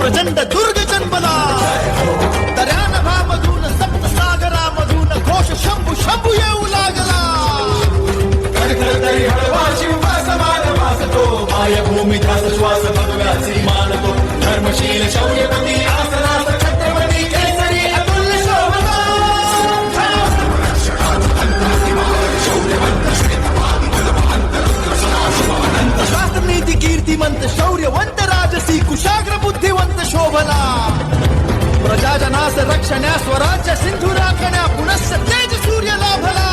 प्रचंड दुर्ग जन्मला दर्यानभामधून सप्तसागरामधून घोष शंभू शंभू येऊ लागला तरी हळवा शिववास मानवासतो मायभूमी ध्यास श्वास भगव्याची मानतो धर्मशील शौर्यपती आसनास छत्रपती केसरी अतुल्य शोभता शास्त्र नीती कीर्तिमंत शौर्यवंत राजसी कुशाग्र बुद्धिवंत शोभला प्रजाजनास रक्षण्या स्वराज्य सिंधू राखण्या पुनश्च तेज सूर्य लाभला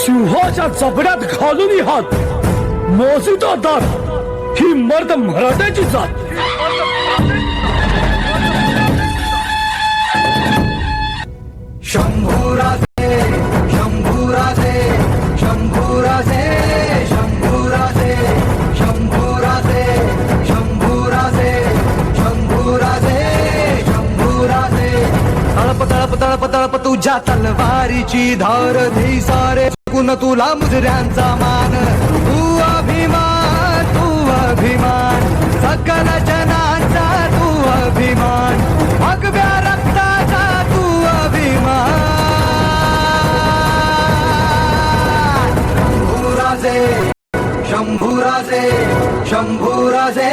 सिंहाच्या जबड्यात घालून हात मोजिदा दात ही मर्द मराठ्याची जात शंभूराजे शंभूराजे शंभूराजे शंभूराजे शंभूराजे शंभूराजे शंभूराजे शंभूराजे तळप तळप तळप तळप तुझ्या तलवारीची धार धे सारे चुकून तुला मुजऱ्यांचा मान तू अभिमान सकल जनांचा तू अभिमान भगव्या रक्ताचा तू अभिमान शंभूराजे शंभूराजे शंभूराजे